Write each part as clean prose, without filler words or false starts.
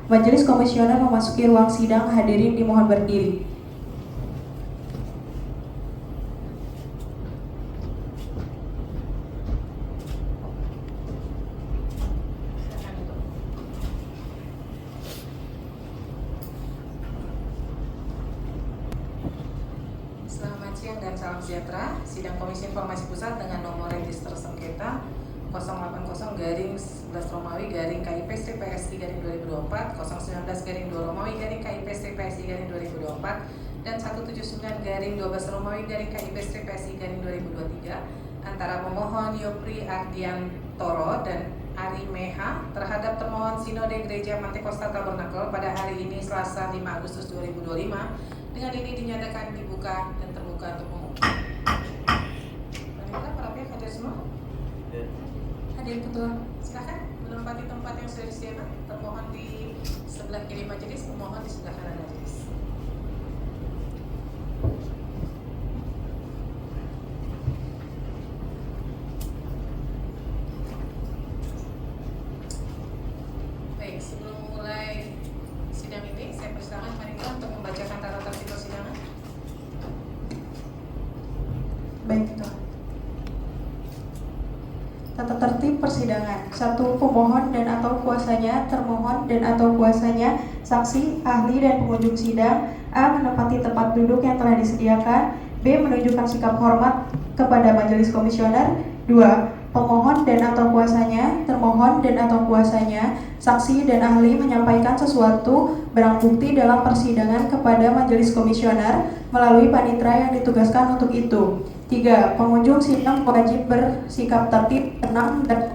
Majelis Komisioner memasuki ruang sidang. Hadirin dimohon berdiri. Selamat siang dan salam sejahtera. Sidang Komisi Informasi Pusat dengan nomor register sengketa 080-KIP-PSI-2024, 019-2 dan 179-12 PSI-2023 antara pemohon Yopri Ardiantoro dan Ari Meha terhadap termohon Sinode Gereja Pantekosta Tabernakel pada hari ini Selasa 5 Agustus 2025. Dengan ini dinyatakan dibuka dan terbuka untuk umum. Wanita, para pihak hadir semua? Hadir ketua, silakan menempati tempat yang sudah disediakan. Termohon di sebelah kiri majelis, pemohon di sebelah kanan majelis. Baik, sebelum mulai sidang ini, saya persilakan Wanita untuk membacakan tata tertib persidangan. Baik, ketua. Tata tertib persidangan. 1. Pemohon dan atau kuasanya, termohon dan atau kuasanya, saksi, ahli dan pengunjung sidang. A. Menempati tempat duduk yang telah disediakan. B. Menunjukkan sikap hormat kepada majelis komisioner. 2. Pemohon dan atau kuasanya, termohon dan atau kuasanya, saksi dan ahli menyampaikan sesuatu barang bukti dalam persidangan kepada majelis komisioner melalui panitera yang ditugaskan untuk itu. 3. Pengunjung sidang wajib bersikap tertib, tenang, dan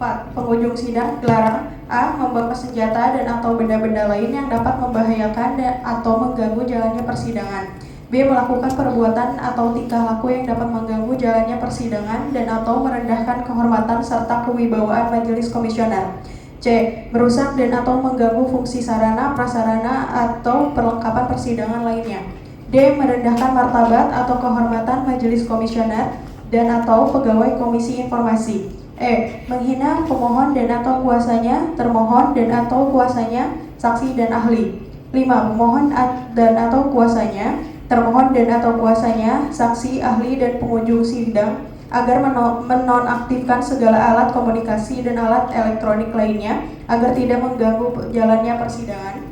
4. Pengunjung sidang dilarang A. Membawa senjata dan atau benda-benda lain yang dapat membahayakan atau mengganggu jalannya persidangan. B. Melakukan perbuatan atau tingkah laku yang dapat mengganggu jalannya persidangan dan atau merendahkan kehormatan serta kewibawaan majelis komisioner. C. Merusak dan atau mengganggu fungsi sarana, prasarana, atau perlengkapan persidangan lainnya. D. Merendahkan martabat atau kehormatan majelis komisioner dan atau pegawai komisi informasi. E. Menghina pemohon dan atau kuasanya, termohon dan atau kuasanya, saksi dan ahli. 5. Pemohon dan atau kuasanya, termohon dan atau kuasanya, saksi, ahli, dan pengunjung sidang agar menonaktifkan segala alat komunikasi dan alat elektronik lainnya agar tidak mengganggu jalannya persidangan.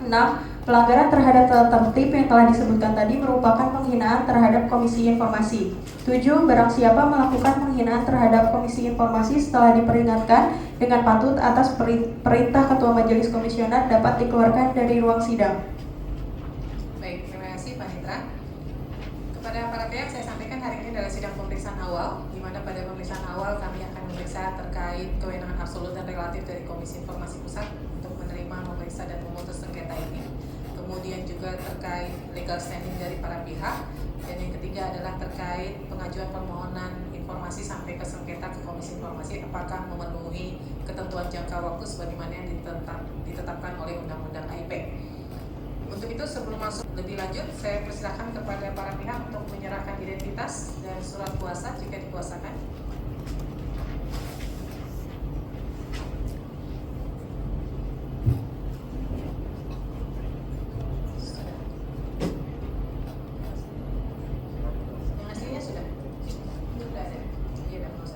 6. Pelanggaran terhadap tata tertib yang telah disebutkan tadi merupakan penghinaan terhadap Komisi Informasi. 7. Barang siapa melakukan penghinaan terhadap Komisi Informasi setelah diperingatkan dengan patut atas perintah Ketua Majelis Komisioner dapat dikeluarkan dari ruang sidang. Baik, terima kasih Pak Nitra. Kepada para pihak saya sampaikan hari ini adalah sidang pemeriksaan awal, di mana pada pemeriksaan awal kami akan memeriksa terkait kewenangan absolut dan relatif dari Komisi Informasi Pusat untuk menerima, memeriksa, dan memutus sengketa ini. Kemudian juga terkait legal standing dari para pihak, dan yang ketiga adalah terkait pengajuan permohonan informasi sampai ke sengketa ke Komisi Informasi apakah memenuhi ketentuan jangka waktu sebagaimana yang ditetapkan oleh Undang-Undang AIP. Untuk itu sebelum masuk lebih lanjut, saya persilakan kepada para pihak untuk menyerahkan identitas dan surat kuasa jika dikuasakan. Yang aslinya sudah? Sudah ada? Iya, sudah usah.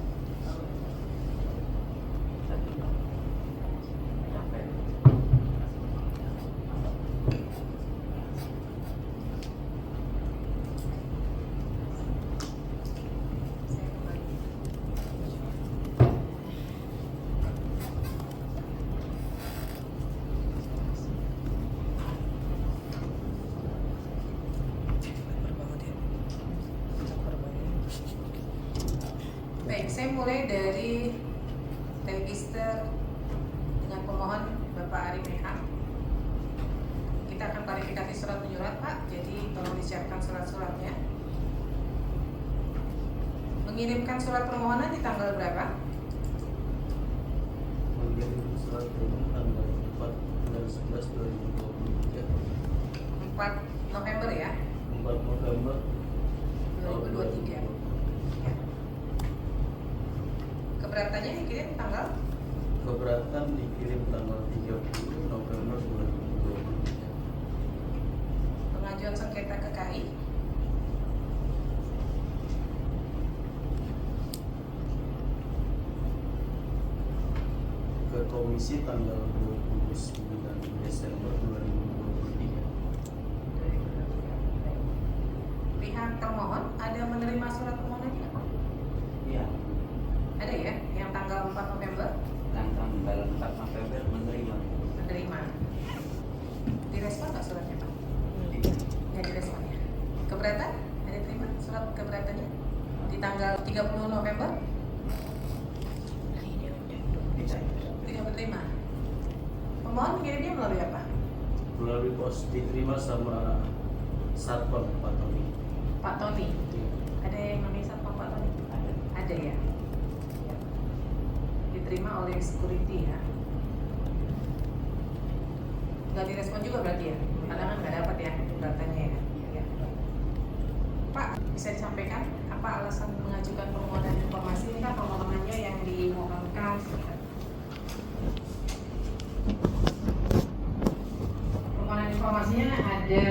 Baik, saya mulai dari register dengan pemohon Bapak Ari Meha. Kita akan klarifikasi surat menyurat, Pak, jadi tolong disiapkan surat-suratnya. Mengirimkan surat permohonan di tanggal berapa? Mengirim surat permohonan tanggal 4 bulan 11 2023. 4 November ya? 4 November 2023. Ya. Keberatannya dikirim tanggal keberatan dikirim tanggal 30 November 2023. Pengajuan sengketa ke KI. Ke komisi tanggal 29 Desember 2023. Pihak termohon ada menerima surat permohonannya nggak? Iya, Ada ya, yang tanggal 4 November yang tanggal 4 November menerima. menerima. Direspon nggak suratnya Pak? Tidak. Nggak direspon ya. Keberatan? Ada terima surat keberatannya di tanggal 30 November? Tidak menerima. Pemohon mengirimnya melalui apa? Melalui pos diterima sama Satpam Pak Tony. Pak Tony. Ada yang namanya Satpam Pak Tony? Ada. Ada ya. Diterima oleh security ya. Nggak direspon juga berarti ya? Karena kan nggak dapat ya datanya ya. Ya. Pak, bisa disampaikan apa alasan mengajukan permohonan informasi? Ini kan permohonannya yang dimohonkan. Permohonan informasinya ada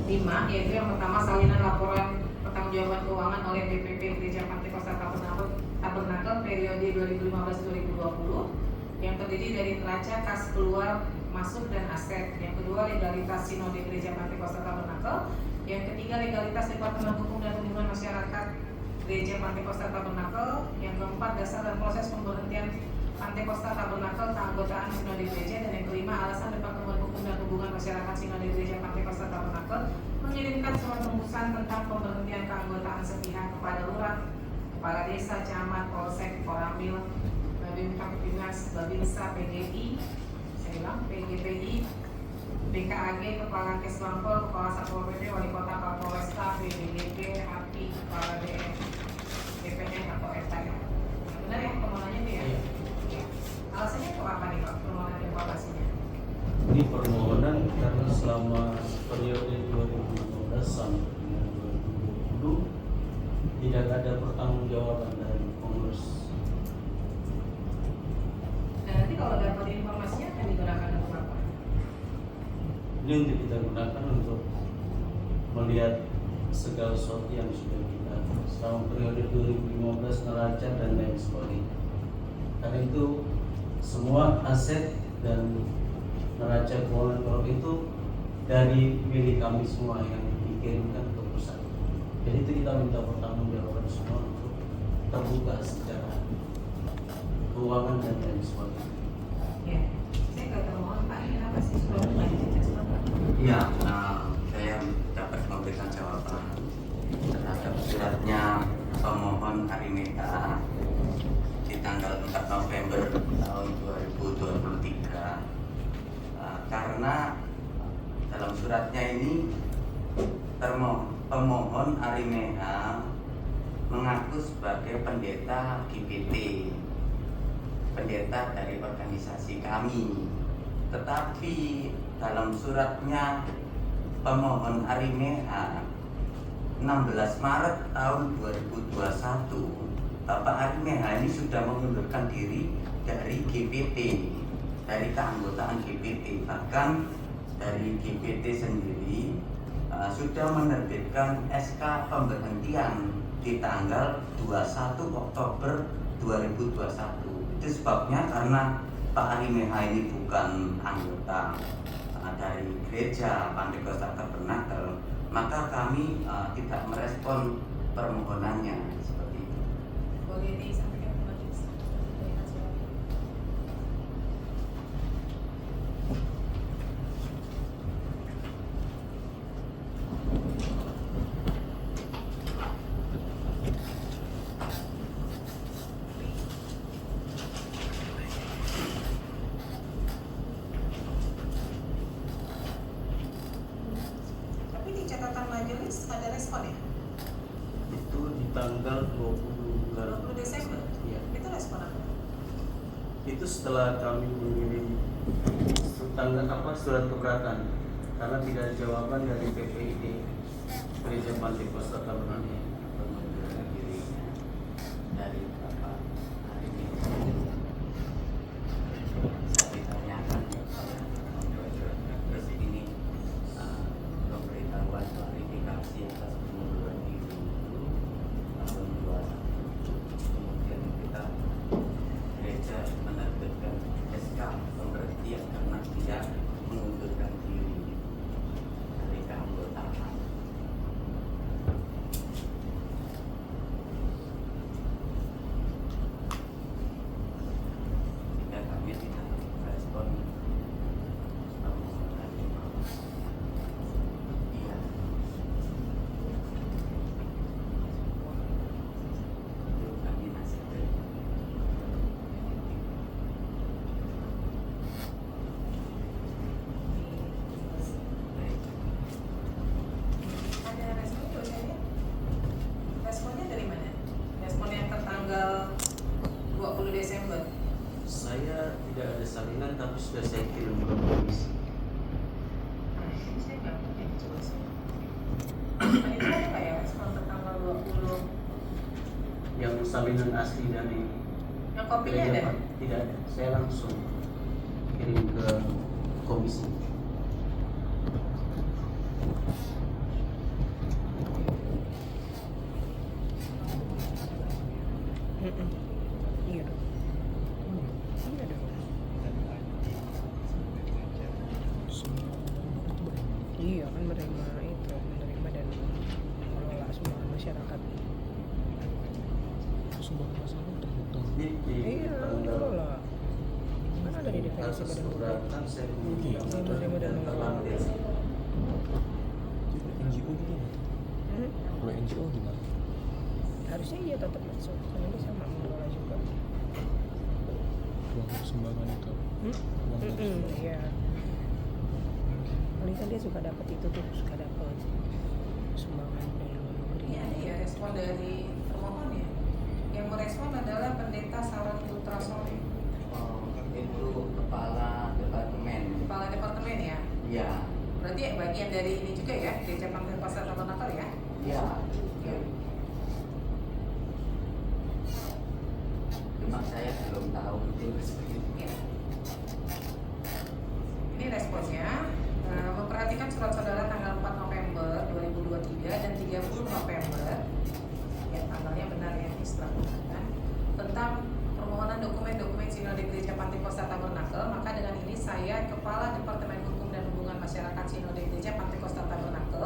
5, yaitu yang pertama salinan laporan pertanggungjawaban keuangan oleh DPP Gereja Pantai Kosta Tabernakel periode 2015-2020 yang terdiri dari neraca kas keluar masuk dan aset. Yang kedua, legalitas Sinode Gereja Pantai Kosta Tabernakel. Yang ketiga, legalitas Departemen Hukum dan Hubungan Masyarakat Gereja Pantai Kosta Tabernakel. Yang keempat, dasar dan proses pemberhentian Pantai Kosta Tabernakel keanggotaan Sinode Gereja. Dan yang kelima, alasan Departemen Hukum dan Hubungan Masyarakat Sinode Gereja Pantai Kosta Tabernakel mengirimkan surat tembusan tentang pemberhentian keanggotaan sepihak kepada lurah, kepala desa, camat, polsek, koramil, Babin Kapitinas, Babinsa, PGI, saya bilang PGPI, BKAG, Kepala Kesbangpol, Kepala Satpol PP, Wali Kota, Kapolresta, PBGP, API, Kepala DM, DPN atau RTM. Benar ya permohonannya itu ya? Iya. Alasannya kok apa nih Pak permohonan informasinya? Ini permohonan karena selama periode 2015 sampai dengan 2020 tidak ada pertanggungjawaban dari pengurus. Nah nanti kalau dapat informasinya akan digunakan untuk apa? Ini untuk kita gunakan untuk melihat segala sesuatu yang sudah kita selama periode 2015 neraca dan lain sebagainya. Karena itu semua aset dan neraca keuangan kalau itu dari milik kami semua yang dikirimkan ke pusat. Jadi itu kita minta pertanggungjawaban semua untuk terbuka secara keuangan dan lain sebagainya. Ya, saya nggak termohon Pak, ini kenapa sih sudah mengajukan surat? Iya, saya dapat memberikan jawaban terhadap suratnya pemohon Arimeta di tanggal 4 November tahun 2023. Karena dalam suratnya ini pemohon Arimeha mengaku sebagai pendeta GPT, pendeta dari organisasi kami. Tetapi dalam suratnya pemohon Arimeha 16 Maret tahun 2021, Bapak Arimeha ini sudah mengundurkan diri dari GPT, dari keanggotaan GPT. Bahkan dari GPT sendiri sudah menerbitkan SK pemberhentian di tanggal 21 Oktober 2021. Itu sebabnya karena Pak Arimeha ini bukan anggota dari Gereja Pantai Kosta Tabernakel, maka kami tidak merespon permohonannya seperti itu. Boleh disampaikan ke majelis dengan surat. Tapi di catatan majelis ada respon ya? Itu di tanggal 20 Desember? Iya. Itu respon apa? Itu setelah kami mengirim surat keberatan karena tidak ada jawaban dari PPID Gereja Pantai Kosta Tabernakel Mengundurkan dirinya dari Bapak Arimeha. Saya tidak ada salinan tapi sudah saya kirim ke komisi. Nah, ini saya nggak punya, coba saya. Panitra ada nggak ya respon tanggal 20? Yang salinan asli dari Yang kopinya gereja ada? Pak, tidak ada. Saya langsung kirim ke komisi. Iya dong. Iya dong. Iya kan menerima dan mengelola sumbangan masyarakat. Sumbangan masyarakat terhitung. Ini di Iya, mengelola. Kan ada di definisi atas badan hukum. keberatan saya Iya. menerima dan terlambat. NGO juga nggak? Hmm? Kalau NGO gimana? Harusnya iya tetap masuk. Karena dia sama mengelola juga. Uang sumbangan itu. Uang Iya. Paling kan dia suka dapat itu tuh, suka dapat sumbangan dari luar negeri. Ini ada ya respon dari pemohon ya. Yang merespon adalah Pendeta Saran Putra Sore, Itu kepala departemen. Kepala Departemen ya. Ya, Berarti bagian dari ini juga ya, Gereja Pantai Pasar Tabernakel ya. ya. Cuma saya belum tahu itu seperti itu. Ya. Ini responnya, memperhatikan surat saudara tanggal 4 November 2023 dan 30 November, ya tanggalnya benar ya, ini setelah pengangkatan, tentang permohonan dokumen-dokumen Sinode Gereja Pantai Costa Tabernakel. Maka dengan ini saya, Kepala Departemen Hukum dan Hubungan Masyarakat Sinode Gereja Pantai Costa Tabernakel,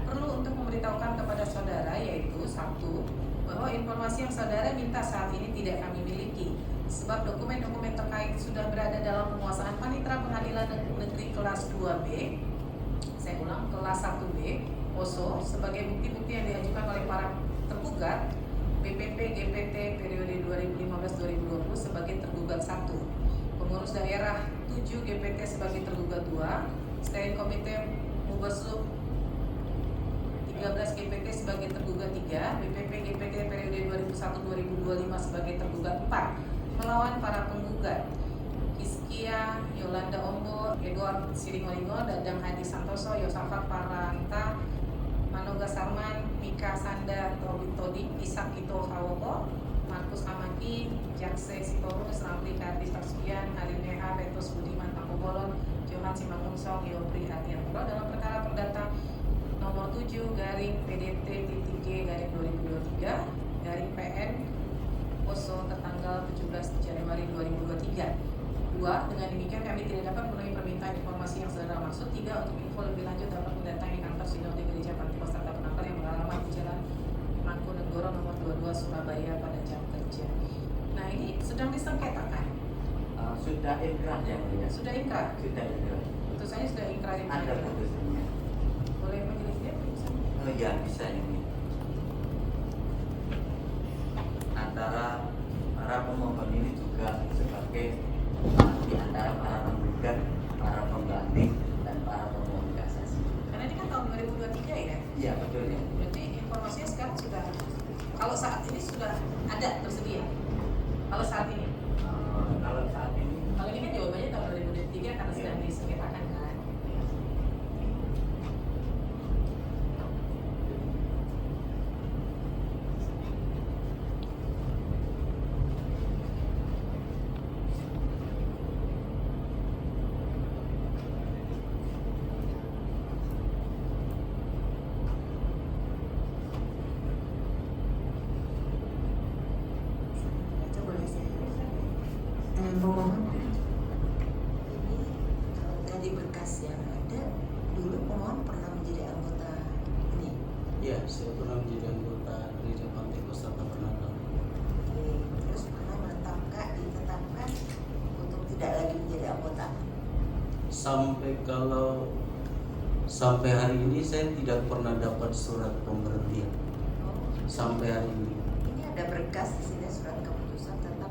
perlu untuk memberitahukan kepada saudara, yaitu satu, bahwa informasi yang saudara minta saat ini tidak kami miliki, sebab dokumen-dokumen terkait sudah berada dalam penguasaan Panitera Pengadilan Negeri kelas 2B, saya ulang, kelas 1B, POSO, sebagai bukti-bukti yang diajukan oleh para tergugat, PPP GPT periode 2015-2020 sebagai tergugat 1, pengurus daerah 7 GPT sebagai tergugat 2, Steering Komite Mubasluk 13 GPT sebagai tergugat 3, BPP GPT periode 2001-2025 sebagai tergugat 4, melawan para penggugat Hiskia, Yolanda Ombo, Edward Siringolingo, Dadang Hadi Santoso, Yosafat Paranta, Manoga Sarman, Mika Sanda, Tobit Todik, Isak Ito Hawoko, Markus Amaki, Jakse Sitorus, Ramli Kardi Tarsuyan, Hari Neha, Betos Budiman Pakubolon, Johan Simangunsong, Yopri Adiantoro dalam perkara perdata nomor 7 garing PDT-G garing 2023 garing PN POSO tertanggal 17 Januari 2023. 2. Dengan demikian kami tidak dapat memenuhi permintaan informasi yang saudara maksud. 3. Untuk info lebih lanjut dapat mendatangi kantor Sinode Gereja Pantai Costa Tabernakel yang beralamat di Jalan Mangkunegoro nomor 22 Surabaya pada jam kerja. Nah, ini sedang disengketakan. Sudah inkrah yang mulia. Sudah inkrah. Sudah inkrah. Putusannya sudah inkrah di Ada pengadilan. putusannya. Boleh menjelaskan putusannya? Oh ya, bisa ini. Antara para pemohon ini juga sebagai di antara para penggugat, para pembanding, dan para pemohon kasasi. Karena ini kan tahun 2023 ya. Iya, betul ya. Berarti informasinya sekarang sudah, kalau saat ini sudah ada tersedia. Kalau saat ini, Kalau saat ini kalau ini kan jawabannya tahun 2023 karena sedang disengketakan kan. Coba saya pemohon ini kalau tadi berkas yang ada dulu pemohon pernah menjadi anggota ini. Ya, saya pernah menjadi anggota Gereja Pantai Costa Tabernakel. Terus pernah ditetapkan untuk tidak lagi menjadi anggota. Sampai hari ini saya tidak pernah dapat surat pemberhentian. Oh, Sampai hari ini ini ada berkas di sini surat keputusan tentang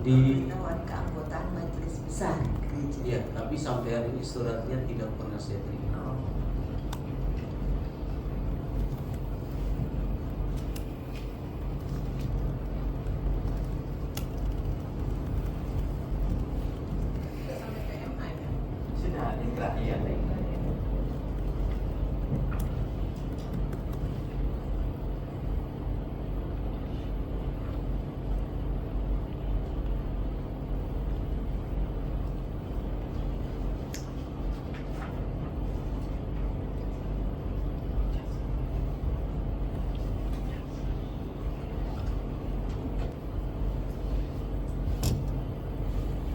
di pemberitahuan keanggotaan majelis besar gereja. ya, tapi sampai hari ini suratnya tidak pernah saya terima. Oh. baiklah ya.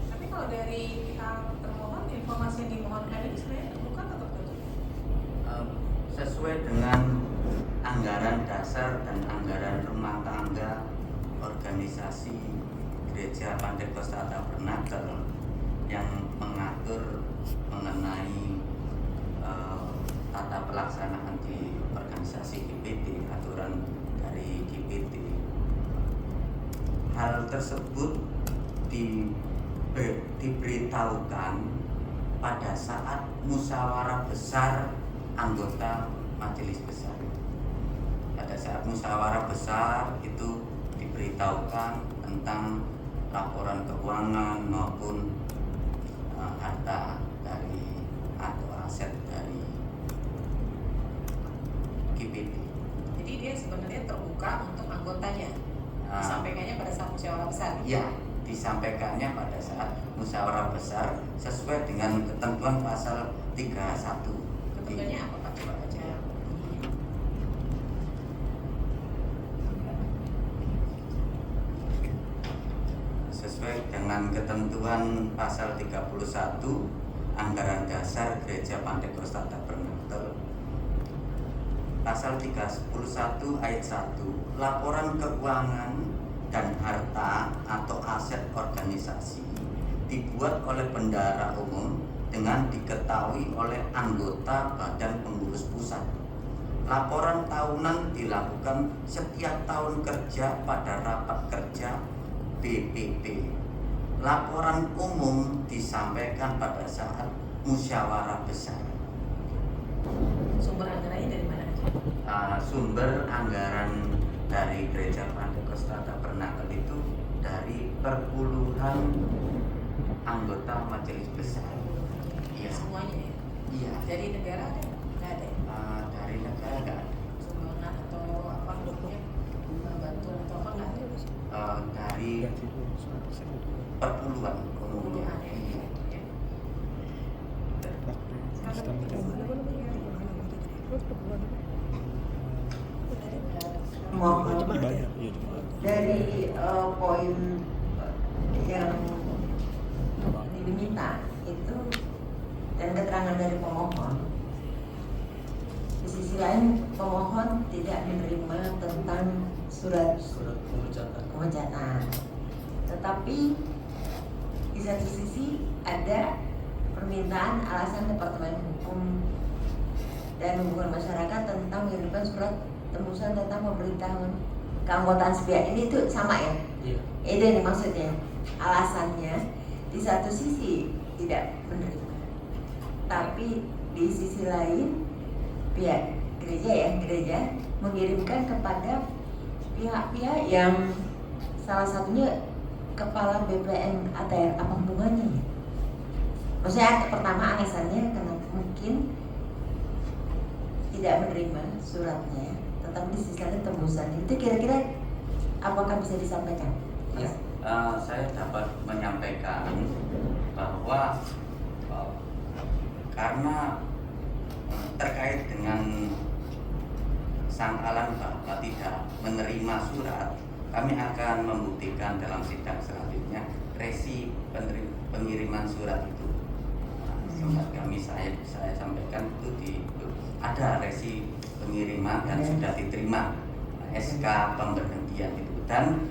Tapi kalau dari pihak termohon, informasi yang dimohonkan ini sebenarnya terbuka atau tertutup? Sesuai dengan anggaran dasar dan anggaran rumah tangga organisasi Gereja Pantekosta Tabernakel yang mengatur mengenai tata pelaksanaan di organisasi GPT, aturan dari GPT. Hal tersebut diberitahukan pada saat musyawarah besar anggota majelis besar. Pada saat musyawarah besar itu diberitahukan tentang laporan keuangan maupun harta dari atau aset dari GPT. Jadi dia sebenarnya terbuka untuk anggotanya. Disampaikannya pada saat musyawarah besar. Ya, disampaikannya pada saat musyawarah besar sesuai dengan ketentuan pasal 31. Ketentuannya apa Pak? Coba baca. Sesuai dengan ketentuan pasal 31 Anggaran Dasar Gereja Pantekosta Tabernakel, pasal 31 ayat 1, laporan keuangan dan harta atau aset organisasi dibuat oleh bendahara umum dengan diketahui oleh anggota Badan Pengurus Pusat. Laporan tahunan dilakukan setiap tahun kerja pada rapat kerja BPP. Laporan umum disampaikan pada saat musyawarah besar. Sumber anggarannya dari mana aja? Sumber anggaran dari Gereja Pantekosta Tabernakel itu dari perpuluhan anggota majelis besar. Iya. Semuanya ya? Iya. Dari negara ada? Nggak ada ya? Dari negara nggak ada. Sumbangan atau apa bentuknya? Bantuan atau apa nggak ada? Dari Gaji itu 100% gitu. perpuluhan umumnya. Puluhan ya? Iya. Ya. Pakai sistem Mohon dibayar, iya dibayar. dari poin yang diminta itu dan keterangan dari pemohon. Di sisi lain pemohon tidak menerima tentang surat Surat pemecatan. pemecatan. Tetapi di satu sisi ada permintaan alasan Departemen Hukum dan Hubungan Masyarakat tentang mengirimkan surat tembusan tentang pemberitahuan keanggotaan sepihak. Ini itu sama ya? Iya. Itu yang maksudnya. Alasannya di satu sisi tidak menerima, tapi di sisi lain pihak gereja mengirimkan kepada pihak-pihak yang salah satunya kepala BPN ATR. Apa hubungannya ya? Maksudnya pertama alasannya karena mungkin tidak menerima suratnya, tetapi di sisi lain tembusan. Itu kira-kira apakah bisa disampaikan? Ya, saya dapat menyampaikan bahwa karena terkait dengan sangkalan bahwa tidak menerima surat, kami akan membuktikan dalam sidang selanjutnya resi pengiriman surat itu. Sempat saya sampaikan itu ada resi pengiriman dan sudah diterima SK pemberhentian itu, dan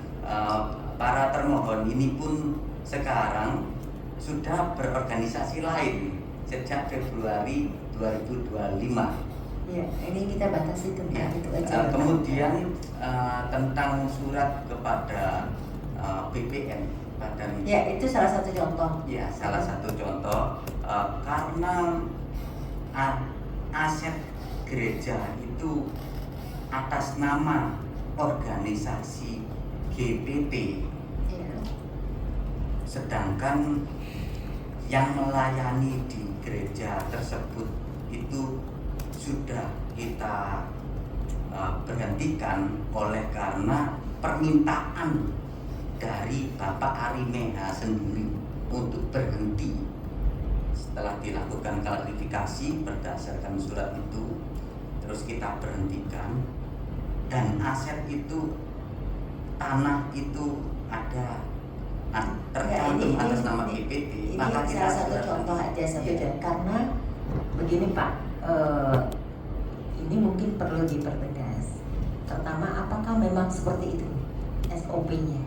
para termohon ini pun sekarang sudah berorganisasi lain sejak Februari 2025. Ya, ini kita batasi tentang itu aja. Kemudian tentang surat kepada BPN, Badan. Ya, itu salah satu contoh. Ya, salah satu contoh karena aset gereja itu atas nama organisasi GPT, Ya. sedangkan yang melayani di gereja tersebut itu sudah kita berhentikan oleh karena permintaan dari Bapak Arimeha sendiri untuk berhenti. Setelah dilakukan klarifikasi berdasarkan surat itu, terus kita berhentikan, dan aset itu, tanah itu ada tercantum atas nama GPT. Ini Maka kita salah satu surat contoh aja Iya. saja, karena begini Pak, ini mungkin perlu dipertegas. Pertama, apakah memang seperti itu SOP-nya?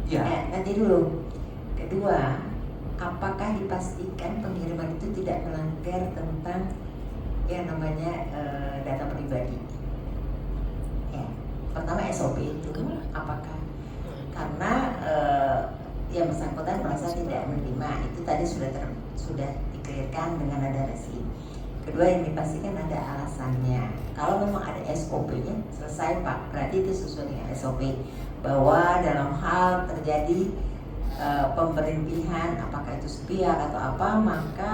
Ya, Nanti dulu. Kedua, apakah dipastikan pengiriman itu tidak melanggar tentang yang namanya data pribadi? Ya, pertama SOP itu apakah karena yang bersangkutan merasa tidak menerima, itu tadi sudah dikelirkan dengan ada resi. Kedua, yang dipastikan ada alasannya. Kalau memang ada SOP-nya, selesai Pak, berarti itu sesuai dengan SOP bahwa dalam hal terjadi pemberhentian, apakah itu sepihak atau apa, maka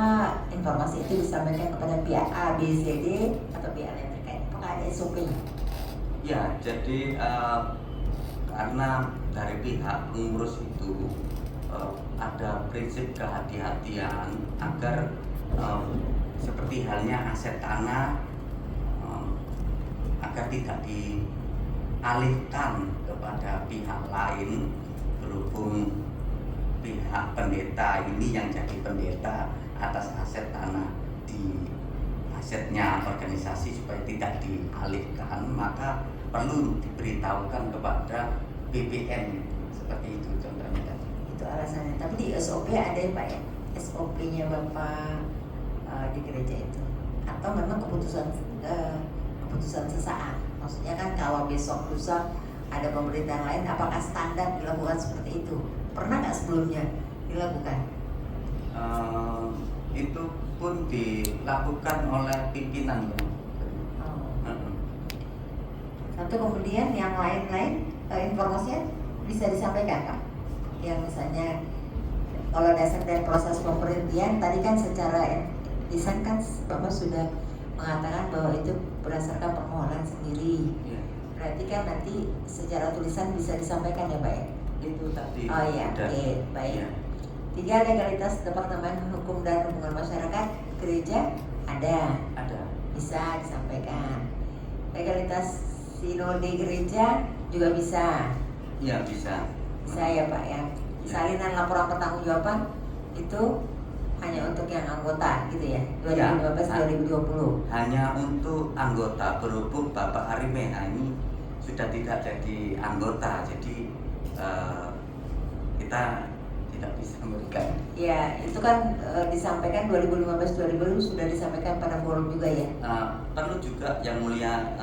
informasi itu disampaikan kepada pihak A, B, C, D atau pihak yang terkait. Apakah ada SOP-nya? ya, jadi karena dari pihak pengurus itu ada prinsip kehati-hatian agar seperti halnya aset tanah agar tidak dialihkan kepada pihak lain, berhubung pihak pendeta ini yang jadi pendeta atas aset tanah di asetnya organisasi supaya tidak dialihkan, maka perlu diberitahukan kepada BPN seperti itu contohnya tadi. Itu alasannya. Tapi di SOP ada ya Pak ya? SOP-nya Bapak di gereja itu? Atau memang keputusan sesaat? Maksudnya kan kalau besok lusa ada pemerintahan lain, apakah standar dilakukan seperti itu? Pernah nggak sebelumnya dilakukan? Itu pun dilakukan oleh pimpinan ya. Satu, kemudian yang lain-lain informasinya bisa disampaikan Pak? Yang misalnya kalau dasar dari proses pemberhentian tadi kan secara lisan kan Bapak sudah mengatakan bahwa itu berdasarkan permohonan sendiri. Ya. Berarti kan nanti secara tulisan bisa disampaikan ya Pak ya? Itu tadi. Oh iya, sudah. oke, baik. Ya. 3, legalitas Departemen Hukum dan Hubungan Masyarakat gereja ada, bisa disampaikan. Legalitas sinode gereja juga bisa. Iya, bisa. Bisa ya Pak ya. Salinan laporan pertanggungjawaban itu hanya untuk yang anggota gitu ya. 2015-2020. Hanya untuk anggota, berhubung Bapak Arimeha ini sudah tidak jadi anggota, jadi kita tidak bisa memberikan. Ya, itu kan disampaikan 2015-2020 sudah disampaikan pada forum juga ya. Perlu juga yang mulia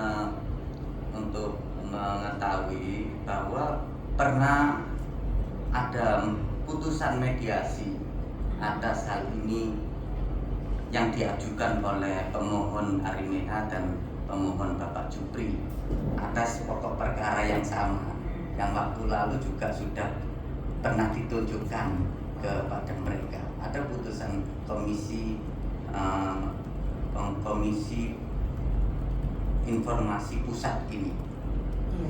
untuk mengetahui bahwa pernah ada putusan mediasi atas hal ini yang diajukan oleh pemohon Arimeha dan pemohon Bapak Jupri atas pokok perkara yang sama, yang waktu lalu juga sudah pernah ditunjukkan kepada mereka. Ada putusan komisi informasi pusat ini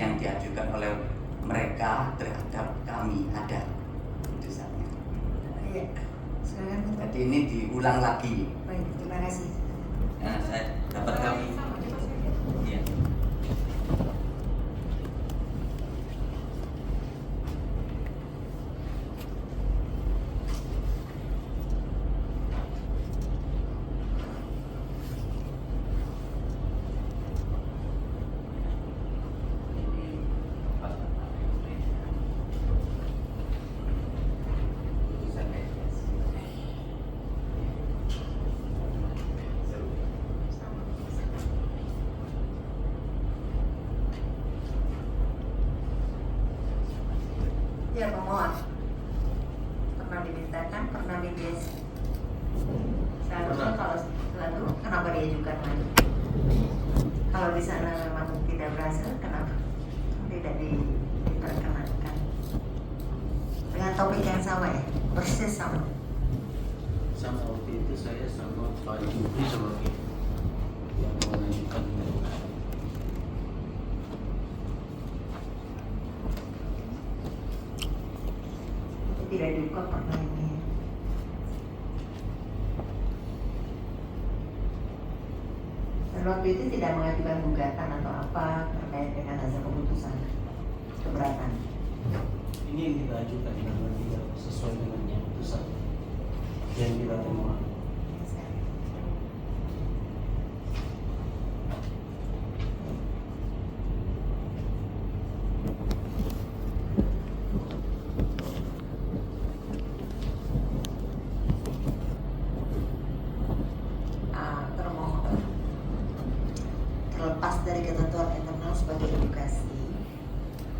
yang diajukan oleh mereka terhadap kami, ada putusannya. Iya. Silakan Bapak. Jadi ini diulang lagi. Baik, terima kasih. Nah, saya dapat kami. Iya. Ya pemohon pernah dimintakan, pernah mediasi. Seharusnya kalau lalu kenapa diajukan lagi? Kalau di sana memang tidak berhasil, kenapa tidak diperkenankan? Dengan topik yang sama ya, persis sama. sama waktu itu saya sama Pak Jupri sebagai yang mengajukan. Tidak dibuka permainannya. Dan waktu itu tidak mengajukan gugatan atau apa terkait dengan hasil keputusan keberatan. Ini yang kita ajukan karena tidak sesuai dengan yang putusan yang kita terima. Termohon terlepas dari ketentuan internal sebagai edukasi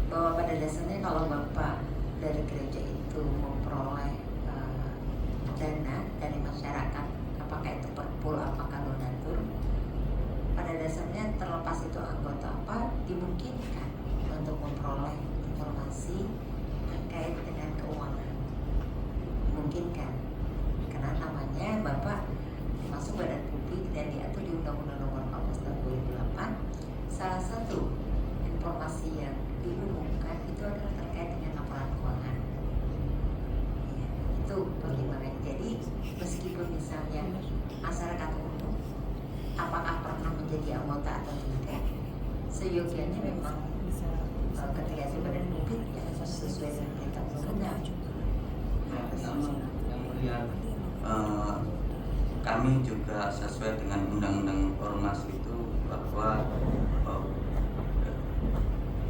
bahwa pada dasarnya kalau Bapak dari gereja itu memperoleh dana dari masyarakat, apakah itu perpul, apakah donatur, pada dasarnya terlepas itu anggota apa, dimungkinkan untuk memperoleh informasi terkait dengan keuangan, dimungkinkan karena namanya Bapak masuk badan publik dan diatur di Undang-Undang Nomor 14 Tahun 2008. Salah satu informasi yang diumumkan itu adalah terkait dengan laporan keuangan. Ya, itu pertimbangan. Jadi meskipun misalnya masyarakat umum apakah pernah menjadi anggota atau tidak, seyogianya memang ketika itu badan publik ya harus sesuai dengan perintah undang-undang. Yang mulia, kami juga sesuai dengan undang-undang ormas itu bahwa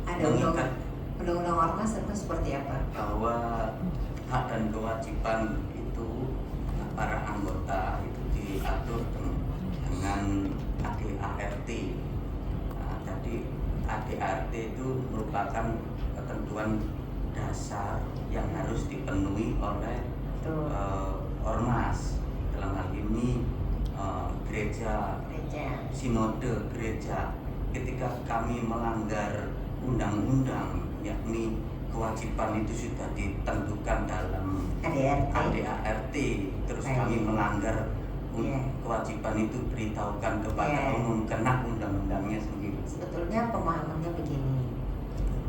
Ada undang-undang ormas itu seperti apa? bahwa hak dan kewajiban itu para anggota itu diatur dengan ADART. Jadi ADART itu merupakan ketentuan dasar yang harus dipenuhi oleh ormas. Dalam hal ini gereja, sinode gereja. Ketika kami melanggar undang-undang, yakni kewajiban itu sudah ditentukan dalam ADART, terus kami melanggar kewajiban itu beritahukan kepada umum, kena undang-undangnya sendiri. Sebetulnya pemahamannya begini,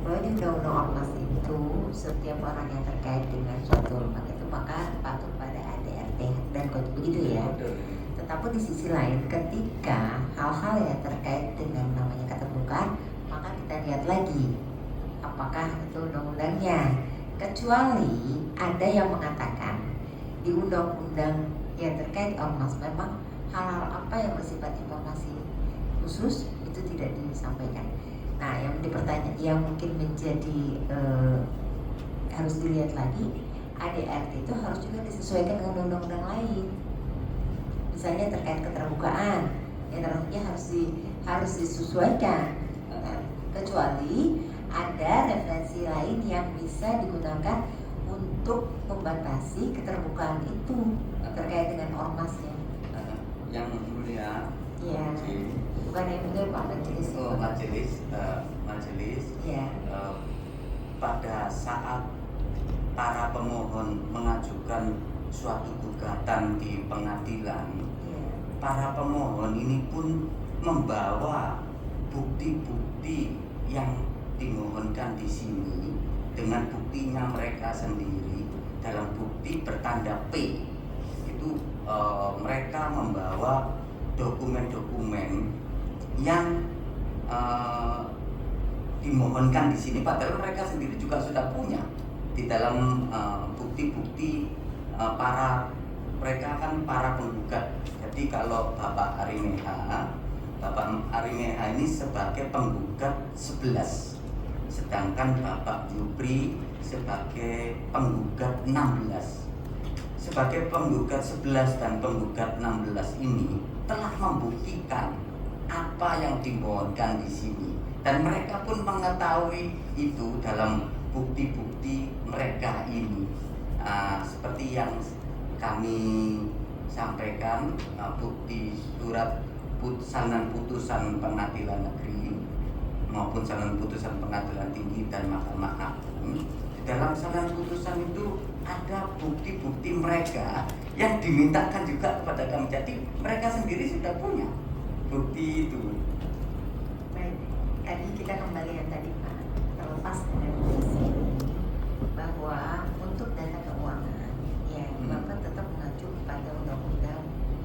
bahwa di undang-undang ormas itu setiap orang yang terkait dengan suatu lembaga itu maka patuh pada ADART dan begitu ya. Tetapi di sisi lain, ketika hal-hal yang terkait dengan namanya keterbukaan, maka kita lihat lagi apakah itu undang-undangnya. Kecuali ada yang mengatakan di undang-undang yang terkait ormas memang hal-hal apa yang bersifat informasi khusus itu tidak disampaikan. Nah, yang yang mungkin menjadi harus dilihat lagi, ADART itu harus juga disesuaikan dengan undang-undang lain. Misalnya terkait keterbukaan, ya harus disesuaikan. Kecuali ada referensi lain yang bisa digunakan untuk membatasi keterbukaan itu terkait dengan ormasnya. Yang mulia, ya, bukan yang mulia Pak Majelis. Majelis. Ya. Pada saat para pemohon mengajukan suatu gugatan di pengadilan, para pemohon ini pun membawa bukti-bukti yang dimohonkan di sini dengan buktinya mereka sendiri dalam bukti bertanda P. Itu mereka membawa dokumen-dokumen yang dimohonkan di sini, padahal mereka sendiri juga sudah punya di dalam bukti-bukti mereka kan para penggugat. Jadi kalau Bapak Arimeha ini sebagai penggugat 11, sedangkan Bapak Jupri sebagai penggugat 16. Sebagai penggugat 11 dan penggugat 16 ini telah membuktikan apa yang dimohonkan di sini, dan mereka pun mengetahui itu dalam bukti-bukti mereka ini. Seperti yang kami sampaikan, bukti surat putusan pengadilan negeri maupun salinan putusan pengadilan tinggi dan Mahkamah Agung. Di dalam salinan putusan itu ada bukti-bukti mereka yang dimintakan juga kepada kami. Jadi mereka sendiri sudah punya bukti itu. Baik, tadi kita kembali yang tadi Pak, terlepas dari posisi bahwa untuk data keuangan ya Bapak tetap mengacu pada Undang-Undang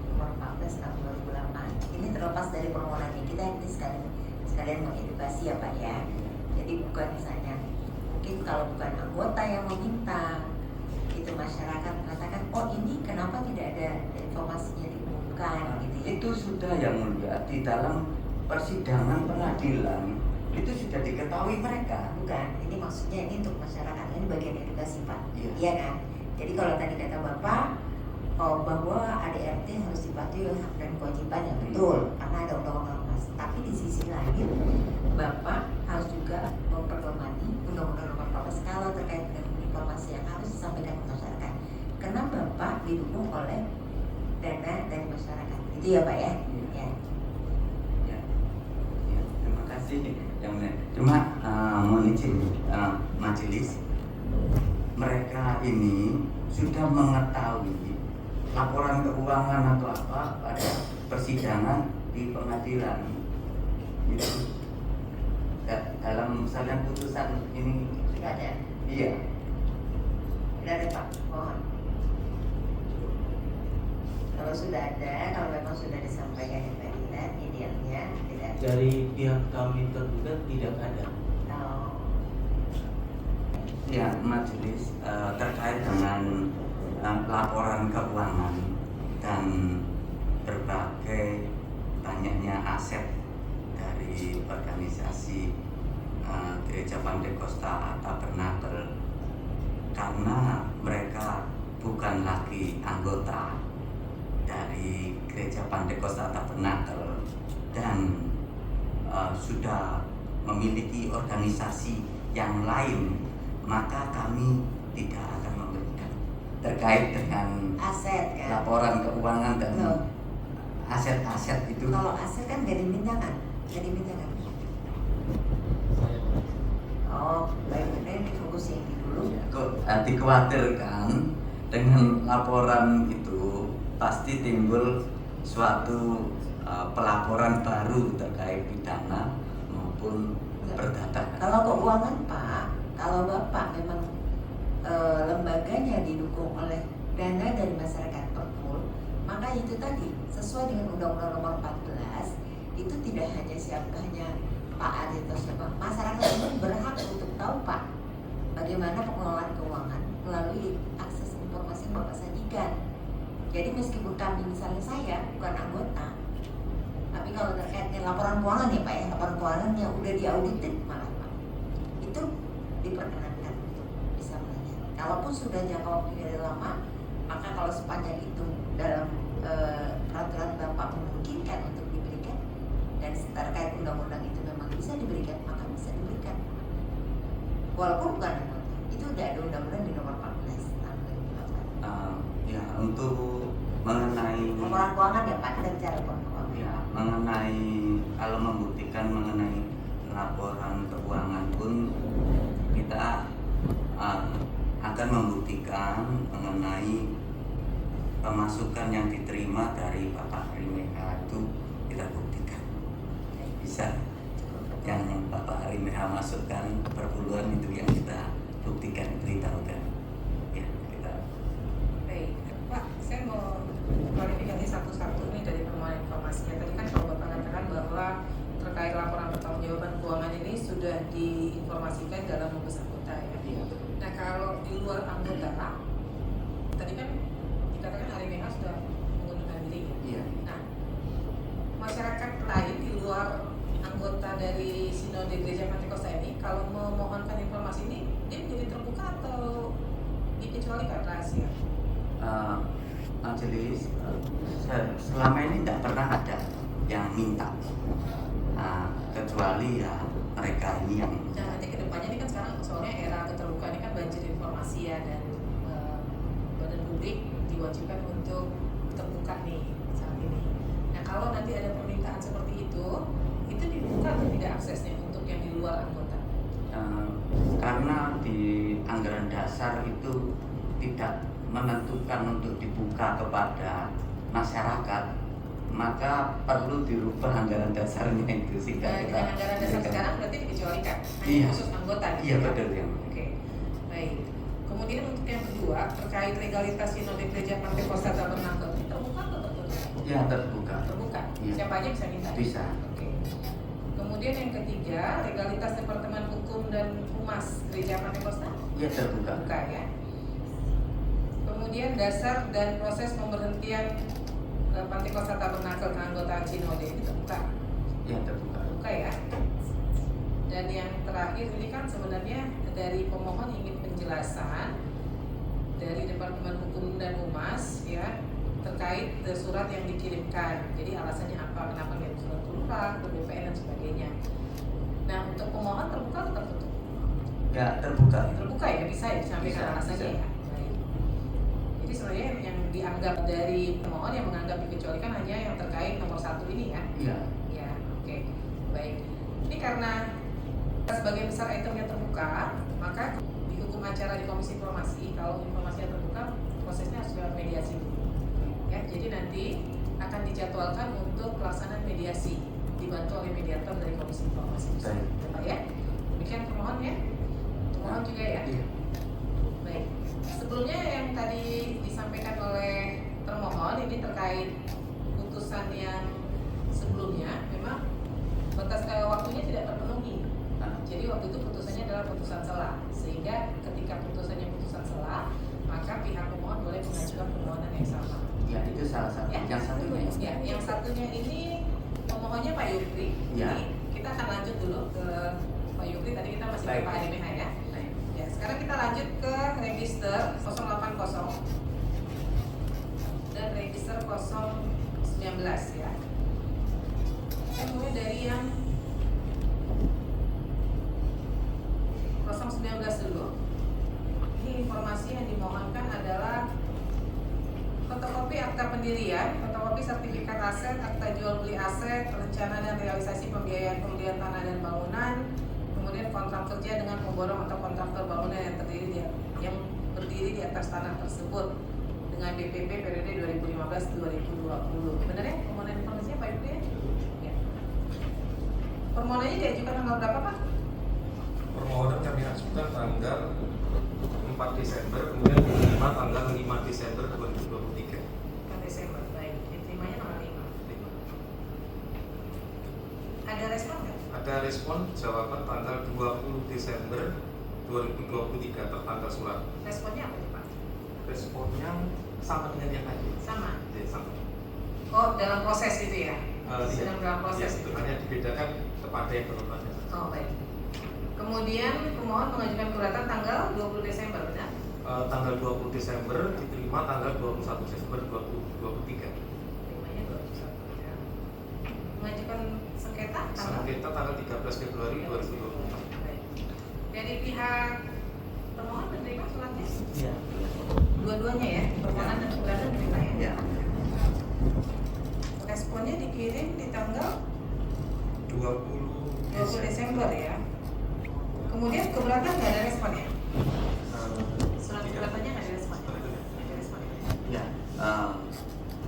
Nomor 14 Tahun 2008. Ini terlepas dari permohonan kita ini sekalian mengedukasi ya Pak ya. Jadi bukan misalnya mungkin kalau bukan anggota yang meminta itu masyarakat mengatakan oh ini kenapa tidak ada informasinya diumumkan gitu ya. Itu sudah yang mulia di dalam persidangan pengadilan itu sudah diketahui mereka. Bukan, ini maksudnya ini untuk masyarakat, ini bagian edukasi Pak, Iya. iya kan? Jadi kalau tadi kata Bapak bahwa ADRT harus dipatuhi hak dan kewajibannya, betul, karena ada undang-undang mas. Tapi di sisi lain, Bapak harus juga memperdomani Undang-Undang Nomor 14 kalau terkait dengan informasi yang harus disampaikan ke masyarakat. Karena Bapak didukung oleh dana dari masyarakat, itu ya Pak ya? Ya. Ya, ya, terima kasih. Yang cuma mohon izin majelis, mereka ini sudah mengetahui laporan keuangan atau apa pada persidangan di pengadilan itu dalam misalnya putusan ini Tidak ada, iya tidak ada Pak, mohon. Kalau sudah ada, kalau memang sudah disampaikan di pengadilan, idealnya tidak ada. Dari pihak kami tergugat tidak ada. Oh. ya majelis terkait dengan laporan keuangan dan berbagai banyaknya aset dari organisasi Gereja Pantekosta Tabernakel, karena mereka bukan lagi anggota dari Gereja Pantekosta Tabernakel dan sudah memiliki organisasi yang lain, maka kami tidak akan memberikan terkait dengan Aset kan? laporan keuangan dan Loh. aset-aset itu. Kalau aset kan gak diminta kan? Gak diminta kan? Oh, baik, ini fokus yang ini dulu. Dikhawatirkan dengan laporan itu pasti timbul suatu pelaporan baru terkait pidana maupun perdata. Kalau keuangan Pak, kalau Bapak memang lembaganya didukung oleh dana dari masyarakat Perpul, maka itu tadi sesuai dengan Undang-Undang Nomor 14 itu tidak hanya Pak Adi atau siapa, masyarakat umum berhak untuk tahu Pak bagaimana pengelolaan keuangan melalui akses informasi yang Bapak sajikan. Jadi meskipun kami misalnya saya bukan anggota, tapi kalau terkait dengan laporan keuangan ya Pak ya, laporan keuangan yang udah diauditin malah Pak, itu diperkenankan untuk bisa melihat. Kalaupun sudah jangka waktunya dari lama, maka kalau sepanjang itu dalam peraturan Bapak memungkinkan untuk diberikan dan terkait undang-undang itu memang bisa diberikan, maka bisa diberikan. Walaupun bukan anggota, itu udah ada undang-undang di nomor 14 tahun 2008. Ya untuk mengenai Laporan keuangan ya Pak, kita bicara laporan keuangan. ya mengenai kalau membuktikan mengenai laporan keuangan pun kita akan membuktikan mengenai pemasukan yang diterima dari Bapak Harimeha itu kita buktikan bisa yang Bapak Harimeha masukkan perpuluhan itu yang kita buktikan, beritahukan ya kita. Baik, Pak, saya mau klarifikasi satu-satu nih dari permohonan informasinya. Tadi kan kalau Bapak katakan bahwa terkait laporan pertanggungjawaban keuangan ini sudah diinformasikan dalam Mabes Anggota ya. Nah kalau di luar anggota, tadi kan dikatakan Harimeha sudah mengundurkan diri ya. Iya. Nah, masyarakat lain di luar anggota dari Sinode Gereja Pantekosta ini kalau memohonkan informasi ini dia menjadi terbuka atau dikecualikan rahasia? Majelis selama ini tidak pernah ada yang minta, kecuali ya mereka ini yang Nah, nanti kedepannya ini kan sekarang soalnya era keterbukaan ini kan banjir informasi ya, dan badan publik diwajibkan untuk terbuka nih saat ini. Nah kalau nanti ada permintaan seperti itu dibuka atau tidak aksesnya untuk yang di luar anggota? karena di anggaran dasar itu tidak menentukan untuk dibuka kepada masyarakat, maka perlu dirubah anggaran dasarnya itu sehingga Nah, kita dengan anggaran dasar berikan. sekarang berarti dikecualikan, hanya Iya. khusus anggota. gitu Iya ya? betul ya. Oke, baik. Kemudian untuk yang kedua terkait legalitas sinode gereja Pantekosta Tabernakel ini terbuka atau tertutup? Ya terbuka. Terbuka. Iya. Siapa aja bisa minta. Bisa. Oke. Kemudian yang ketiga legalitas Departemen Hukum dan Humas gereja Pantekosta Ya terbuka. terbuka ya. Kemudian dasar dan proses pemberhentian Pantekosta Tabernakel keanggotaan sinode ini terbuka. Ya terbuka. Terbuka ya. Dan yang terakhir ini kan sebenarnya dari pemohon ingin penjelasan dari Departemen Hukum dan Humas ya terkait surat yang dikirimkan. Jadi alasannya apa, kenapa nggak surat lurah, ke BPN dan sebagainya. Nah untuk pemohon terbuka atau tertutup? Ya terbuka. Terbuka ya, bisa ya disampaikan Bisa, alasannya bisa. ya. Baik. Jadi sebenarnya yang dianggap dari pemohon yang menganggap dikecualikan hanya yang terkait nomor 1 ini ya. Iya. Ya, oke, baik. Ini karena sebagian besar itemnya terbuka, maka di hukum acara di Komisi Informasi, kalau informasinya terbuka, prosesnya harus lewat mediasi dulu. Ya, jadi nanti akan dijadwalkan untuk pelaksanaan mediasi, dibantu oleh mediator dari Komisi Informasi. Baik. Ya, Pak ya. Demikian pemohon ya. Pemohon juga ya. Iya. Baik. Sebelumnya yang tadi disampaikan oleh termohon ini terkait putusan yang sebelumnya memang batas waktunya tidak terpenuhi. Nah, Jadi waktu itu putusannya adalah putusan selah, sehingga ketika putusannya putusan selah, maka pihak pemohon boleh mengajukan permohonan yang sama. ya itu salah satu. Ya, Yang satunya. ya, yang satunya ini pemohonnya Pak Yukri. Ya. Ini kita akan lanjut dulu ke Pak Yukri. Tadi kita masih Baik. ke Pak Arimeh ya. Baik. Ya, sekarang kita lanjut ke register 080 dan register 019 ya. Saya mulai dari yang 019 dulu. Ini informasi yang dimohonkan adalah fotokopi akta pendirian, fotokopi sertifikat aset, akta jual beli aset, rencana dan realisasi pembiayaan pembelian tanah dan bangunan, kemudian kontrak kerja dengan pemborong atau kontraktor bangunan yang berdiri di atas tanah tersebut dengan BPP periode 2015-2020. Benar ya permohonan informasinya Pak Yukri ya? Ya. Permohonannya diajukan tanggal berapa Pak? Permohonan kami ajukan tanggal 4 Desember, kemudian diterima tanggal 5 Desember 2023. 4 Desember, baik. Diterimanya tanggal 5. Ada respon nggak? Ada respon jawaban tanggal 20 Desember 2023 tertanggal surat. Responnya apa sih Pak? Responnya sama dengan yang tadi. Sama. Ya, sama. Oh, dalam proses itu ya? Sedang dalam Ya, proses itu itu. hanya dibedakan kepada yang bertanya. Oh, baik. Kemudian pemohon mengajukan gugatan tanggal 20 Desember, benar? Tanggal 20 Desember diterima tanggal 21 Desember 2023. Terimanya 21 ya. Mengajukan sengketa tanggal? Sengketa tanggal 13 Februari 2024. Baik. Dari pihak pemohon menerima suratnya? Iya. Dua-duanya ya? Permohonan dan gugatan menerima ya? Ya. Responnya dikirim di tanggal 20 20 Desember ya. Kemudian keberatan nggak ada respon ya? Surat keberatannya nggak ada respon. Nggak ada respon. Ya.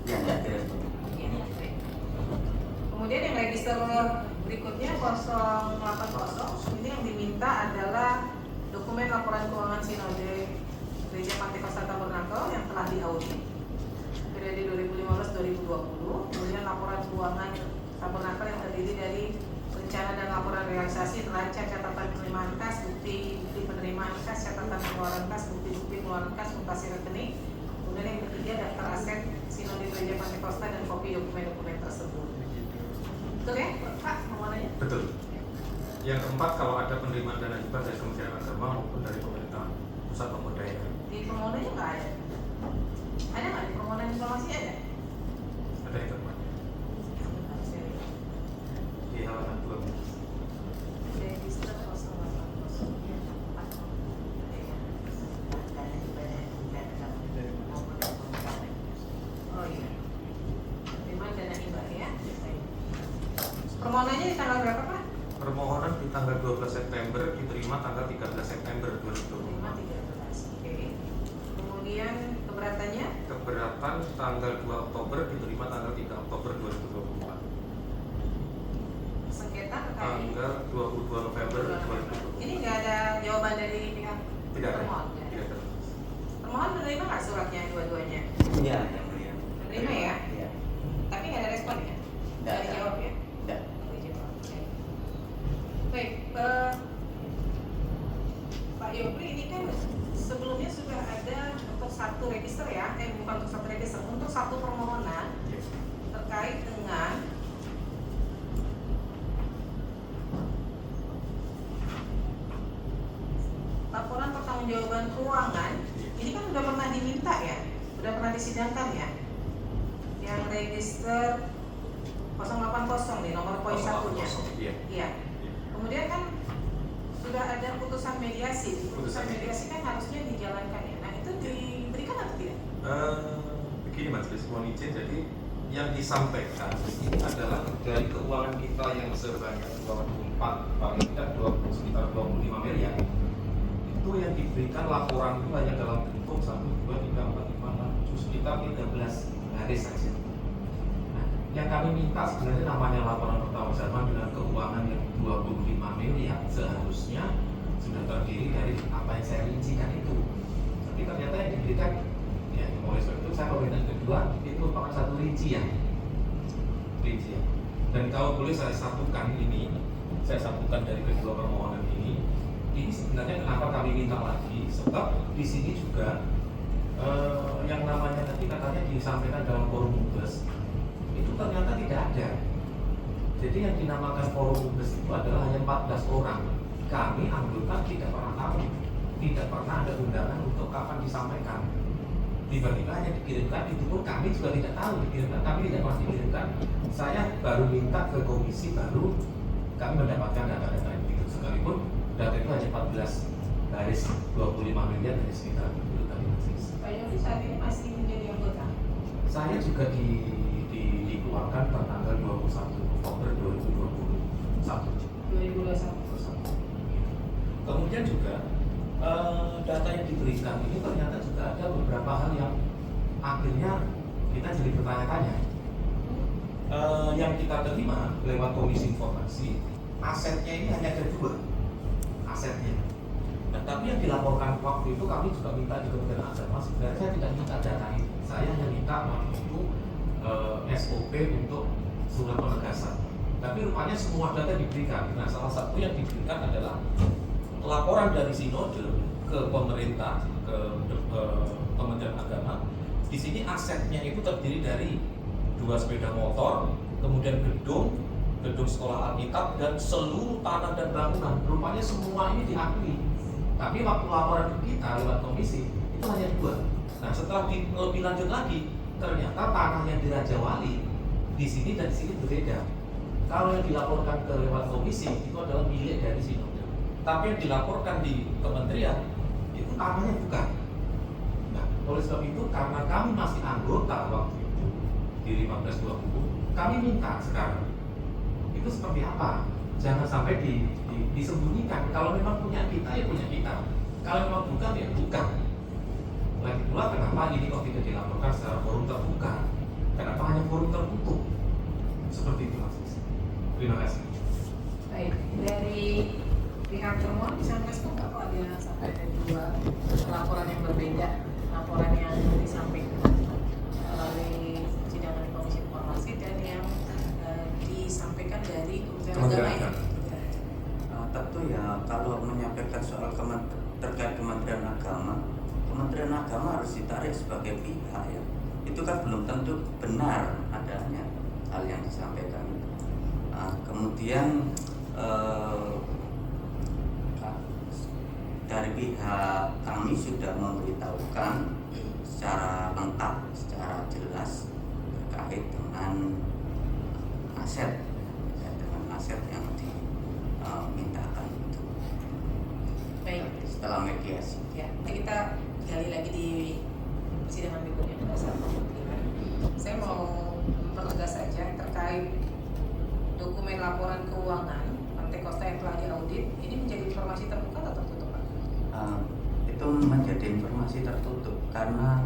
Ya ya direspon. Iya, baik. Kemudian yang register berikutnya 080 ini yang diminta adalah dokumen laporan keuangan sinode Gereja Pantekosta Tabernakel yang telah diaudit periode 2015-2020. Kemudian laporan keuangan Tabernakel yang terdiri dari rencana dan laporan realisasi, neraca, catatan penerimaan kas, bukti penerimaan kas, catatan pengeluaran kas, bukti pengeluaran kas, mutasi rekening. Kemudian yang ketiga daftar aset sinode Gereja Pantekosta dan kopi dokumen-dokumen tersebut. Betul ya Pak permohonannya? Betul. Yang keempat, kalau ada penerimaan dana hibah dari Kementerian Agama maupun dari pemerintah pusat maupun daerah. Di permohonannya nggak ada. Ada nggak di permohonan informasi ada? Ada yang keempat di halaman 12. Register 080. Oh iya. Terima dana hibah ya. Baik. Permohonannya di tanggal berapa Pak? Permohonan di tanggal 12 September diterima tanggal 13 September 2024. Terima 13. Oke. Kemudian Kemudian keberatannya Keberatan tanggal 2 Oktober diterima tanggal 3 Oktober 2024. sengketa terkait Tanggal 22 November 2024. ini nggak ada jawaban dari pihak Tidak ada. termohon. Ya. Tidak ada. Termohon menerima nggak suratnya dua-duanya? Iya, yang mulia. Menerima ya? Iya. Tapi nggak ada respon ya? Nggak Nggak ada. dijawab ya? Tidak. Nggak dijawab. Oke. Baik, Pak Yopri, ini kan sebelumnya sudah ada untuk satu register ya, bukan untuk satu register, untuk satu permohonan Iya. terkait dengan laporan pertanggungjawaban keuangan. Ini kan sudah pernah diminta ya, sudah pernah disidangkan ya, yang register 080 nih nomor poin satunya. Iya. Iya. Kemudian kan sudah ada putusan mediasi. Putusan mediasi kan harusnya dijalankan ya. Nah itu diberikan atau tidak? Begini Mas, mohon izin. Jadi yang disampaikan ini adalah dari keuangan kita yang sebanyak 24 paling tidak sekitar 25 miliar. Itu yang diberikan laporan itu hanya dalam bentuk 1, 2, 3, 4, 5, 6, 7 sekitar 13 baris saja. Nah, yang kami minta sebenarnya namanya laporan pertanggungjawaban dengan keuangan yang 25 miliar seharusnya sudah terdiri dari apa yang saya rincikan itu. Tapi ternyata yang diberikan ya oleh sebab itu saya pemerintah kedua itu merupakan satu rincian. Dan kalau boleh saya satukan dari kedua permohonan ini sebenarnya kenapa kami minta lagi, sebab di sini juga yang namanya tadi katanya disampaikan dalam forum Mubes itu ternyata tidak ada. Jadi yang dinamakan forum Mubes itu adalah hanya 14 orang. Kami anggota tidak pernah tahu, tidak pernah ada undangan untuk kapan disampaikan. Tiba-tiba hanya dikirimkan, itu pun kami juga tidak tahu dikirimkan, kami tidak pernah dikirimkan. Saya baru minta ke komisi, baru kami mendapatkan data-data itu. Sekalipun data itu hanya 14 baris 25 miliar dari sekitar itu tadi Mas. Pak Yofi saat ini masih menjadi anggota. Saya juga dikeluarkan pada tanggal 21 Oktober 2021. 2021. Kemudian juga data yang diberikan ini ternyata juga ada beberapa hal yang akhirnya kita jadi bertanya-tanya. Yang kita terima lewat komisi informasi, asetnya ini hanya ada 2 asetnya. Nah, tapi yang dilaporkan waktu itu kami juga minta di Kementerian Agama, sebenarnya saya tidak minta data itu, saya hanya minta waktu itu SOP untuk surat penegasan. Tapi rupanya semua data diberikan. Nah, salah satu yang diberikan adalah laporan dari sinode ke pemerintah, ke Kementerian Agama. Di sini asetnya itu terdiri dari 2 sepeda motor, kemudian gedung sekolah Alkitab, dan seluruh tanah dan bangunan. Rupanya semua ini diakui. Tapi waktu laporan ke kita lewat komisi itu hanya 2. Nah, setelah lebih lanjut lagi, ternyata tanah yang di Raja Wali di sini dan di sini berbeda. Kalau yang dilaporkan ke lewat komisi itu adalah milik dari sinode. Tapi yang dilaporkan di kementerian itu tanahnya bukan. Nah, oleh sebab itu karena kami masih anggota waktu itu di 1520, kami minta sekarang itu seperti apa? Jangan sampai disembunyikan. Kalau memang punya kita ya punya kita. Kalau memang bukan ya bukan. Lagi pula kenapa ini kok tidak dilaporkan secara forum terbuka? Kenapa hanya forum tertutup? Seperti itu Mas. Terima kasih. Baik, dari pihak termohon bisa respon nggak kalau ada sampai ada 2 laporan yang berbeda, laporan yang disampaikan melalui persidangan di Komisi Informasi dan yang disampaikan dari Kementerian Agama ya? Tentu ya, kalau menyampaikan soal terkait Kementerian Agama harus ditarik sebagai pihak ya. Itu kan belum tentu benar adanya hal yang disampaikan. Kemudian dari pihak kami sudah memberitahukan secara lengkap, secara jelas terkait dengan aset yang dimintakan itu. Baik. Setelah mediasi. Ya, kita gali lagi di persidangan berikutnya pada saat pembuktian. Saya mau mempertegas saja terkait dokumen laporan keuangan Pantai Costa yang telah diaudit. Ini menjadi informasi terbuka atau tertutup, Pak? itu menjadi informasi tertutup karena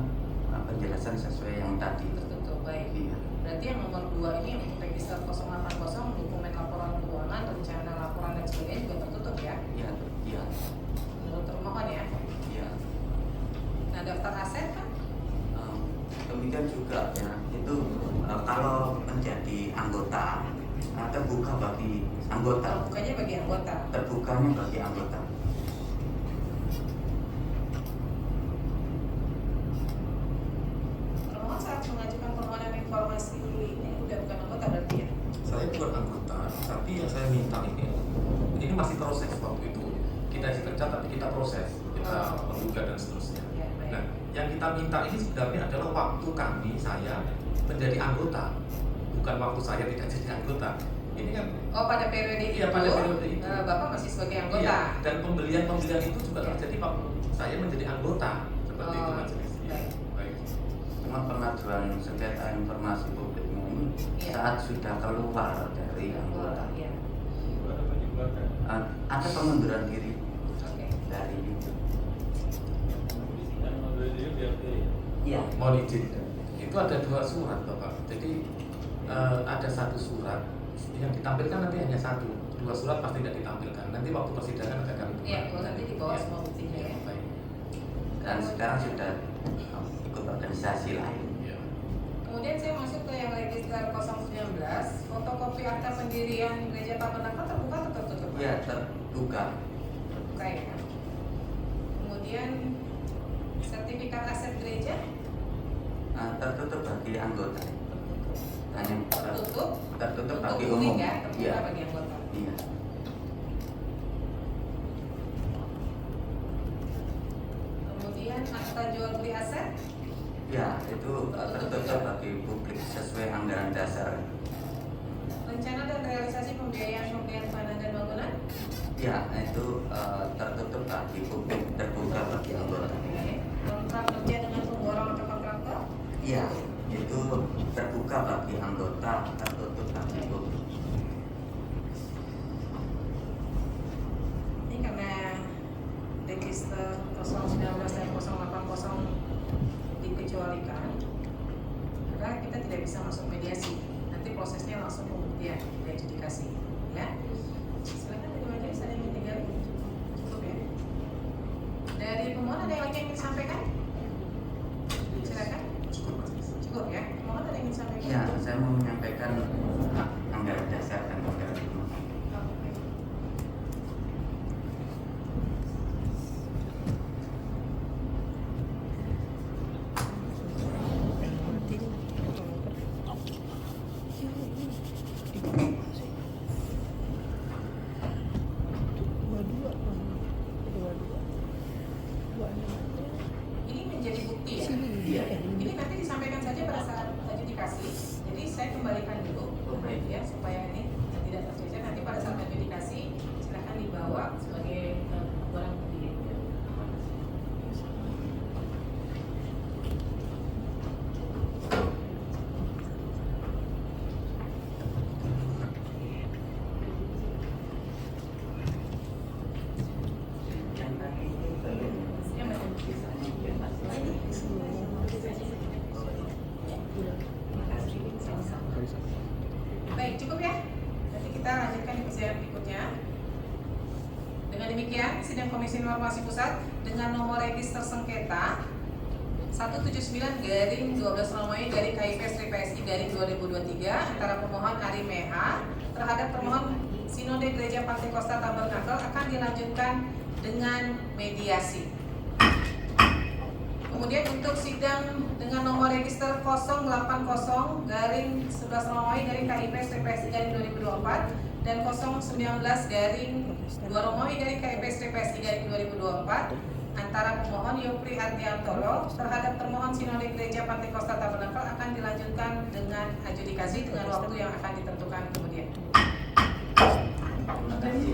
penjelasan sesuai yang tadi. Tertutup, baik. Iya. Berarti yang nomor 2 ini untuk register 080 dokumen laporan keuangan, rencana laporan dan sebagainya juga tertutup ya? Iya, iya, Menurut termohon ya? iya. Nah, daftar aset kan? Demikian juga ya, itu kalau menjadi anggota terbuka bagi anggota, Bukannya bagi anggota. terbukanya bagi anggota. Termohon saat mengajukan permohonan informasi ini udah bukan anggota berarti ya? Saya bukan anggota, tapi yang saya minta ini masih proses waktu itu. Kita isi kerja tapi kita proses, kita menggugat dan seterusnya. Ya, baik. Nah, yang kita minta ini sebenarnya adalah waktu kami, saya menjadi anggota, bukan waktu saya tidak jadi anggota. Ini kan Oh, pada periode itu, Iya, pada periode itu. Bapak masih sebagai anggota? iya, dan pembelian itu juga Iya. terjadi waktu saya menjadi anggota seperti itu Oh, majelis. Iya, baik. baik. Cuma pengajuan sengketa informasi publiknya ini Iya. saat sudah keluar dari anggota, Iya. Ada penyebabkan. ada pengunduran diri Oke. dari itu. Dan mobil ini biar dia. Iya. Mohon izin, itu ada 2 surat Bapak. Jadi ada 1 surat yang ditampilkan nanti hanya 1, 2 surat pasti tidak ditampilkan. Nanti waktu persidangan akan kami Iya, kalau nanti di bawah Iya. semua buktinya ya. Baik. Dan sekarang sudah ikut organisasi lain. Iya. Kemudian saya masuk ke yang register 019, fotokopi akta pendirian Gereja Tabernakel terbuka atau tertutup? Ya, terbuka. Terbuka ya. Kemudian sertifikat aset gereja Tertutup bagi anggota. Hanya tertutup. tertutup Untuk bagi publik umum. ya, terbuka Iya. bagi anggota. Iya. Kemudian akta jual beli aset Ya, itu tertutup bagi publik sesuai anggaran dasar. rencana dan realisasi pembiayaan pembelian tanah dan bangunan. Ya, itu tertutup bagi publik, terbuka bagi anggota. Kontrak kerja dengan pemborong atau kontraktor. Ya, itu terbuka bagi anggota, tertutup bagi publik. Ini karena register 019 dan 080 dikecualikan, maka kita tidak bisa masuk mediasi. Nanti prosesnya langsung pembuktian dan adjudikasi. Ya, silakan dari majelis ada yang ingin tinggal. Cukup ya. Dari pemohon ada yang lagi yang ingin disampaikan? Silakan. Cukup majelis. Cukup ya. Pemohon ada yang ingin disampaikan? Ya, saya mau menyampaikan anggaran dasar dan anggaran rumah. Oh, baik. Ini menjadi bukti ya. Iya. Ini nanti disampaikan saja pada saat adjudikasi. Jadi saya kembalikan dulu ya supaya ini tidak tercecer. Nanti pada saat adjudikasi silakan dibawa sebagai barang bukti. Yang tadi itu belum. Ya, Mas. Baik, cukup ya. Nanti kita lanjutkan di persidangan berikutnya. Dengan demikian, sidang Komisi Informasi Pusat dengan nomor register sengketa 179/12/KIP/PSI/2023 antara pemohon Ari Meha terhadap pemohon Sinode Gereja Pantai Kosta Tabernakel akan dilanjutkan dengan mediasi. Kemudian untuk sidang dengan nomor register 080/11/KIP/PSI/2024 dan 019/2/KIP/PSI/2024 antara pemohon Yopri Ardiantoro terhadap termohon Sinode Gereja Pantai Kosta Tabernakel akan dilanjutkan dengan adjudikasi dengan waktu yang akan ditentukan kemudian. Terima kasih.